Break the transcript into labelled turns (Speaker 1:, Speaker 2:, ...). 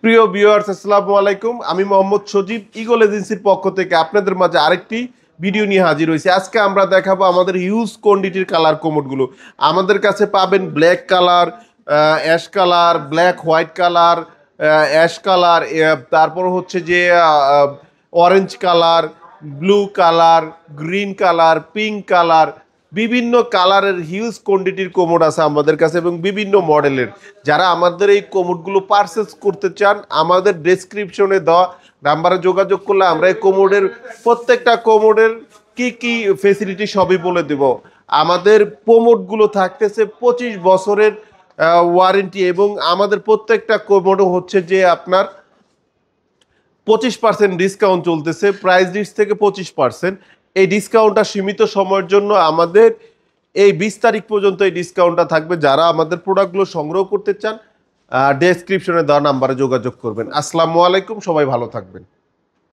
Speaker 1: প্রিয় ভিউয়ার্স, আসসালামু আলাইকুম। আমি মোহাম্মদ সজীব, ইগল এজেন্সির পক্ষ থেকে আপনাদের মাঝে আরেকটি ভিডিও নিয়ে হাজির হয়েছি। আজকে আমরা দেখাবো আমাদের হিউজ কোয়ান্টিটির কালার কোমোডগুলো। আমাদের কাছে পাবেন black colour, ash colour, black white colour, ash colour, তারপর হচ্ছে যে orange colour, blue colour, green colour, pink colour, বিভিন্ন কালারের হিউজ কোয়ান্টিটির কোমোড আছে আমাদের কাছে এবং বিভিন্ন মডেলের। যারা আমাদের এই কোমোডগুলো পারচেস করতে চান, আমাদের ডেসক্রিপশনে দেওয়া নাম্বারে যোগাযোগ করলে আমরা এই কোমোডের প্রত্যেকটা কোমোডের কি কি ফেসিলিটি সবই বলে দেব। আমাদের কোমোডগুলো থাকতেছে 25 বছরের ওয়ারেন্টি এবং আমাদের প্রত্যেকটা কোমোডও হচ্ছে যে আপনার 25% ডিসকাউন্ট চলতেছে, প্রাইস লিস্ট থেকে 25%। এই ডিসকাউন্টটা সীমিত সময়ের জন্য, আমাদের এই 20 তারিখ পর্যন্ত এই ডিসকাউন্টটা থাকবে। যারা আমাদের প্রোডাক্টগুলো সংগ্রহ করতে চান, ডেসক্রিপশনে দেওয়া নাম্বারে যোগাযোগ করবেন। আসসালামু আলাইকুম, সবাই ভালো থাকবেন।